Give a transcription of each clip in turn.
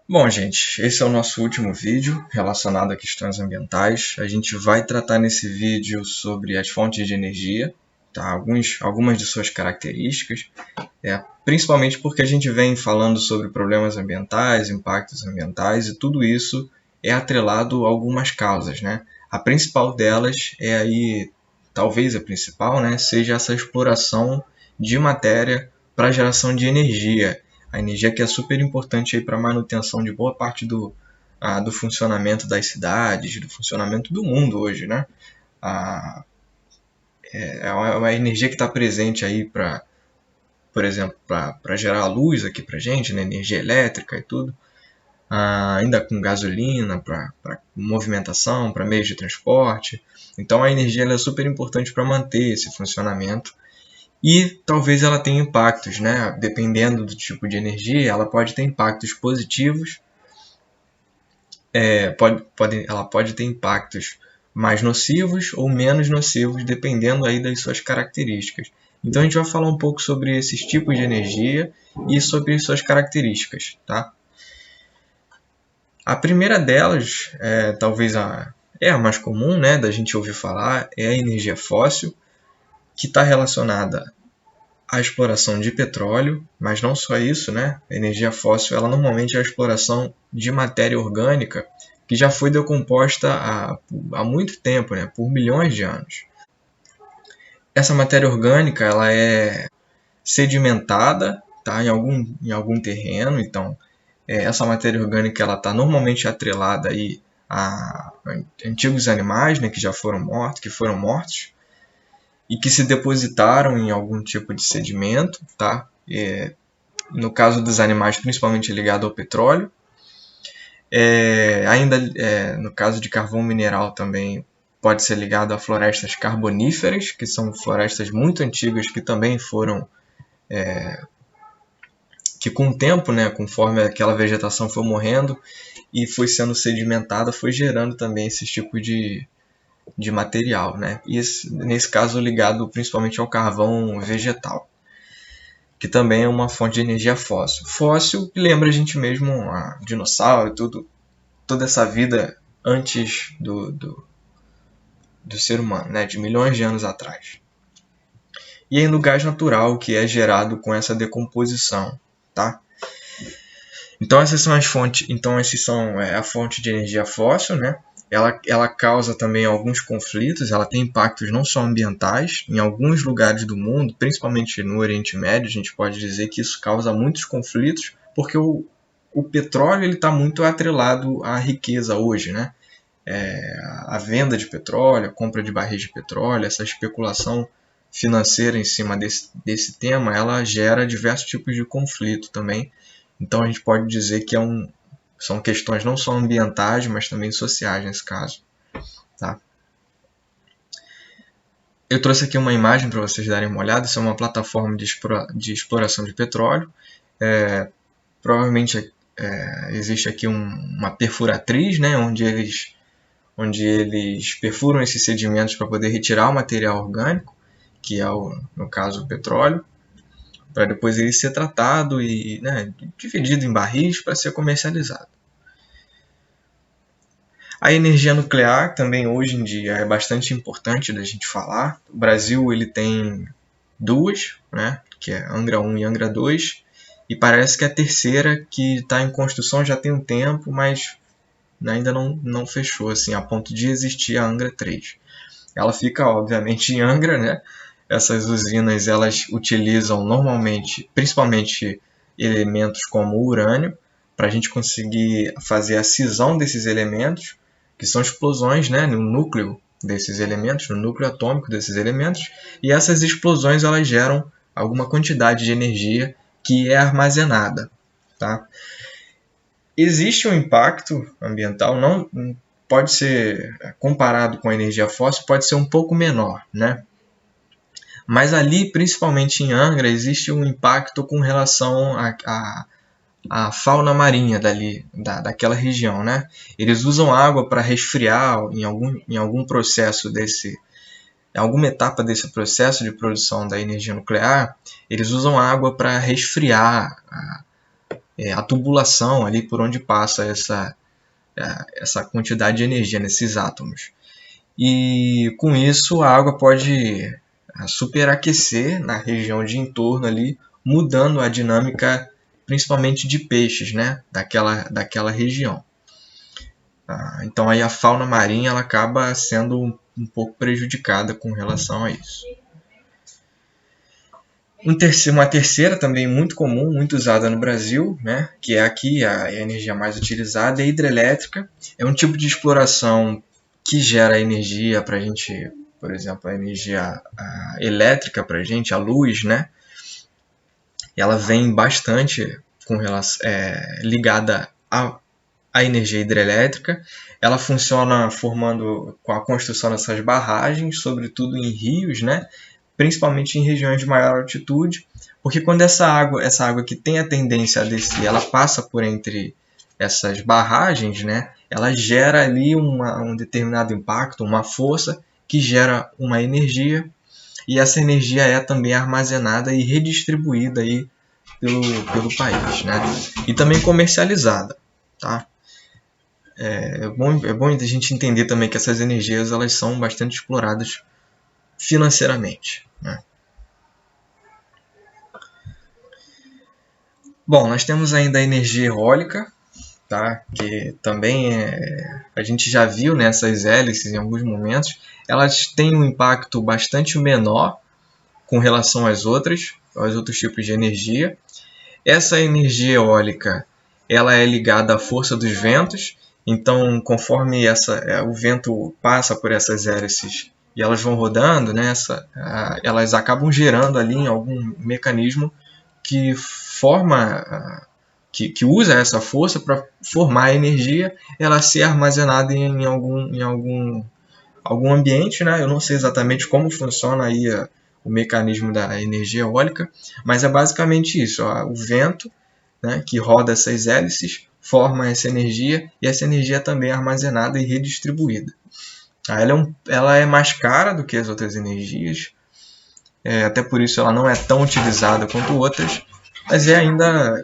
Bom, gente, esse é o nosso último vídeo relacionado a questões ambientais. A gente vai tratar nesse vídeo sobre as fontes de energia, tá? Algumas de suas características, principalmente porque a gente vem falando sobre problemas ambientais, impactos ambientais, e tudo isso é atrelado a algumas causas, né? A principal delas é aí, talvez a principal, né, seja essa exploração de matéria para geração de energia. A energia que é super importante para a manutenção de boa parte do funcionamento das cidades, do funcionamento do mundo hoje, né? É uma energia que está presente aí para, por exemplo, para gerar a luz aqui para a gente, né? Energia elétrica e tudo. Ainda com gasolina para movimentação, para meios de transporte. Então a energia ela é super importante para manter esse funcionamento. E talvez ela tenha impactos, né? Dependendo do tipo de energia, ela pode ter impactos positivos, ela pode ter impactos mais nocivos ou menos nocivos, dependendo aí das suas características. Então a gente vai falar um pouco sobre esses tipos de energia e sobre suas características, tá? A primeira delas, talvez a mais comum, né, da gente ouvir falar, é a energia fóssil, que está relacionada a exploração de petróleo, mas não só isso, né? A energia fóssil, ela normalmente é a exploração de matéria orgânica que já foi decomposta há muito tempo, né? Por milhões de anos. Essa matéria orgânica, ela é sedimentada, tá? Em algum terreno, então essa matéria orgânica ela está normalmente atrelada aí a antigos animais, né? Que já foram mortos, e que se depositaram em algum tipo de sedimento, tá? No caso dos animais, principalmente ligado ao petróleo. No caso de carvão mineral também pode ser ligado a florestas carboníferas, que são florestas muito antigas que também foram, que com o tempo, né, conforme aquela vegetação foi morrendo e foi sendo sedimentada, foi gerando também esse tipo de material, né? E nesse caso ligado principalmente ao carvão vegetal, que também é uma fonte de energia fóssil. Fóssil que lembra a gente mesmo a dinossauro e toda essa vida antes do ser humano, né? De milhões de anos atrás. E ainda o gás natural que é gerado com essa decomposição, tá? Então essas são as fontes. Então esses são a fonte de energia fóssil, né? Ela causa também alguns conflitos, ela tem impactos não só ambientais, em alguns lugares do mundo, principalmente no Oriente Médio, a gente pode dizer que isso causa muitos conflitos, porque o petróleo está muito atrelado à riqueza hoje, né? A venda de petróleo, a compra de barris de petróleo, essa especulação financeira em cima desse tema, ela gera diversos tipos de conflito também. Então a gente pode dizer que são questões não só ambientais, mas também sociais nesse caso. Tá? Eu trouxe aqui uma imagem para vocês darem uma olhada. Isso é uma plataforma de exploração de petróleo. Provavelmente existe aqui uma perfuratriz, né, onde eles perfuram esses sedimentos para poder retirar o material orgânico, que é, no caso, o petróleo, para depois ele ser tratado e, né, dividido em barris para ser comercializado. A energia nuclear também hoje em dia é bastante importante da gente falar. O Brasil ele tem duas, né, que é Angra 1 e Angra 2, e parece que a terceira, que está em construção já tem um tempo, mas ainda não fechou assim, a ponto de existir a Angra 3. Ela fica, obviamente, em Angra, né? Essas usinas elas utilizam normalmente, principalmente, elementos como o urânio, para a gente conseguir fazer a cisão desses elementos, que são explosões, né, no núcleo desses elementos, no núcleo atômico desses elementos, e essas explosões elas geram alguma quantidade de energia que é armazenada. Tá? Existe um impacto ambiental, não pode ser comparado com a energia fóssil, pode ser um pouco menor, né? Mas ali, principalmente em Angra, existe um impacto com relação à fauna marinha daquela região, né? Eles usam água para resfriar em algum processo em alguma etapa desse processo de produção da energia nuclear, eles usam água para resfriar a tubulação ali por onde passa essa quantidade de energia nesses átomos. E com isso a água pode superaquecer na região de entorno ali, mudando a dinâmica principalmente de peixes, né, daquela região. Então aí a fauna marinha ela acaba sendo um pouco prejudicada com relação a isso. Uma terceira também muito comum, muito usada no Brasil, né, que é aqui a energia mais utilizada, é a hidrelétrica. É um tipo de exploração que gera energia para a gente, por exemplo, a energia elétrica para a gente, a luz, né? Ela vem bastante ligada à energia hidrelétrica. Ela funciona com a construção dessas barragens, sobretudo em rios, né? Principalmente em regiões de maior altitude, porque quando essa água que tem a tendência a descer, ela passa por entre essas barragens, né? Ela gera ali um determinado impacto, uma força que gera uma energia, e essa energia é também armazenada e redistribuída aí pelo país, né? E também comercializada, tá? É bom a gente entender também que essas energias elas são bastante exploradas financeiramente, né? Bom, nós temos ainda a energia eólica, tá? Que também a gente já viu nessas hélices em alguns momentos, elas têm um impacto bastante menor com relação aos outros tipos de energia. Essa energia eólica ela é ligada à força dos ventos, então conforme o vento passa por essas hélices e elas vão rodando, né, elas acabam gerando ali em algum mecanismo que que usa essa força para formar a energia, ela ser armazenada em algum ambiente, né? Eu não sei exatamente como funciona aí o mecanismo da energia eólica, mas é basicamente isso, o vento, né, que roda essas hélices, forma essa energia e essa energia também é armazenada e redistribuída. Ela é mais cara do que as outras energias, até por isso ela não é tão utilizada quanto outras, mas é ainda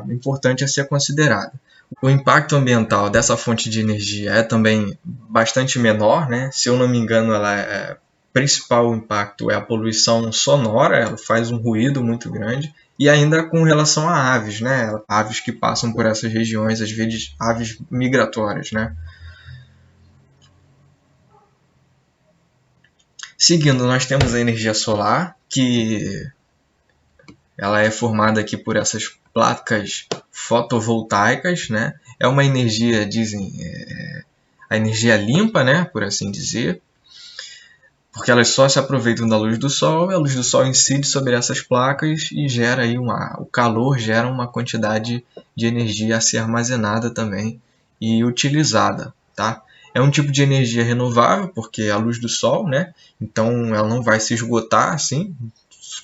importante a ser considerada. O impacto ambiental dessa fonte de energia é também bastante menor, né? Se eu não me engano, o principal impacto é a poluição sonora, ela faz um ruído muito grande, e ainda com relação a aves, né? Aves que passam por essas regiões, às vezes aves migratórias, né? Seguindo, nós temos a energia solar, que ela é formada aqui por essas placas fotovoltaicas, né? É uma energia, dizem, a energia limpa, né? Por assim dizer, porque elas só se aproveitam da luz do sol, e a luz do sol incide sobre essas placas e gera aí o calor gera uma quantidade de energia a ser armazenada também e utilizada, tá? É um tipo de energia renovável, porque é a luz do sol, né? Então ela não vai se esgotar assim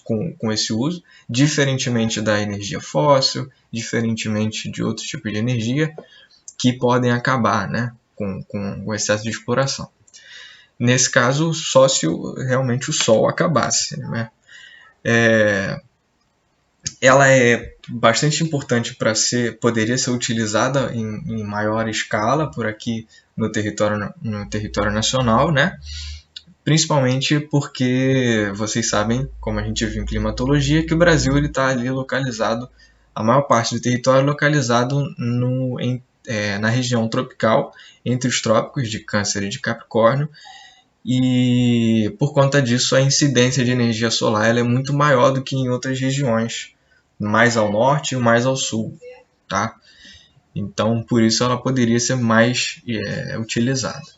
com esse uso, diferentemente da energia fóssil, diferentemente de outros tipos de energia que podem acabar, né, com o excesso de exploração. Nesse caso, só se realmente o Sol acabasse, né? Ela é bastante importante poderia ser utilizada em maior escala por aqui no território nacional, né? Principalmente porque vocês sabem, como a gente viu em climatologia, que o Brasil está ali localizado, a maior parte do território localizado na região tropical, entre os trópicos de Câncer e de Capricórnio, e por conta disso a incidência de energia solar ela é muito maior do que em outras regiões, mais ao norte e mais ao sul, tá? Então por isso ela poderia ser mais utilizada.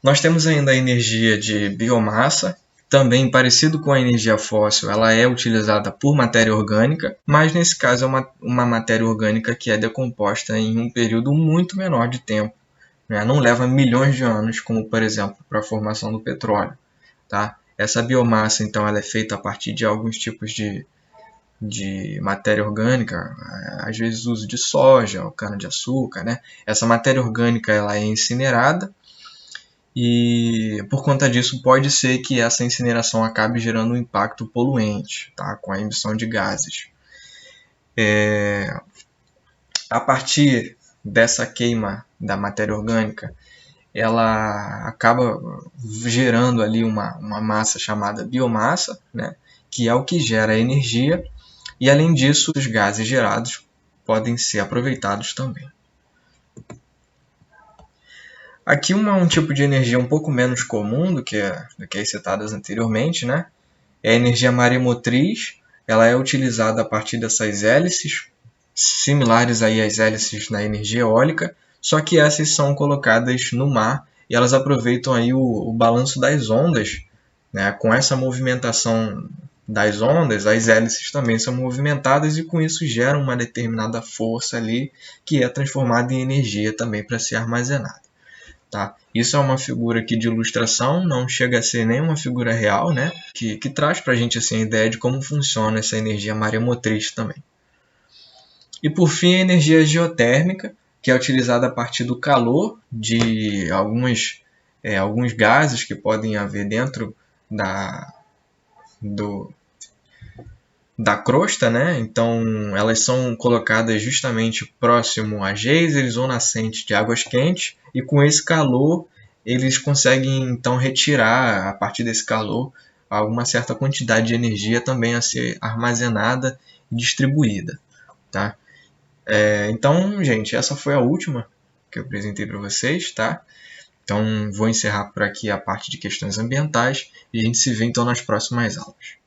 Nós temos ainda a energia de biomassa, também parecido com a energia fóssil, ela é utilizada por matéria orgânica, mas nesse caso é uma matéria orgânica que é decomposta em um período muito menor de tempo, né? Não leva milhões de anos, como por exemplo para a formação do petróleo, tá? Essa biomassa então ela é feita a partir de alguns tipos de matéria orgânica, às vezes uso de soja, cana-de-açúcar, né? Essa matéria orgânica ela é incinerada, e por conta disso pode ser que essa incineração acabe gerando um impacto poluente, tá? Com a emissão de gases. A partir dessa queima da matéria orgânica, ela acaba gerando ali uma massa chamada biomassa, né, que é o que gera energia, e além disso, os gases gerados podem ser aproveitados também. Aqui um tipo de energia um pouco menos comum do que as citadas anteriormente, né? É a energia maremotriz. Ela é utilizada a partir dessas hélices, similares aí às hélices na energia eólica, só que essas são colocadas no mar e elas aproveitam aí o balanço das ondas, né? Com essa movimentação das ondas, as hélices também são movimentadas e com isso geram uma determinada força ali que é transformada em energia também para ser armazenada. Tá? Isso é uma figura aqui de ilustração, não chega a ser nenhuma figura real, né? que traz para a gente assim, a ideia de como funciona essa energia maremotriz também. E por fim, a energia geotérmica, que é utilizada a partir do calor de alguns gases que podem haver dentro da crosta, né? Então elas são colocadas justamente próximo a geysers ou nascentes de águas quentes, e com esse calor eles conseguem então retirar a partir desse calor alguma certa quantidade de energia também a ser armazenada e distribuída, tá? Então, gente, essa foi a última que eu apresentei para vocês, tá? Então vou encerrar por aqui a parte de questões ambientais e a gente se vê então nas próximas aulas.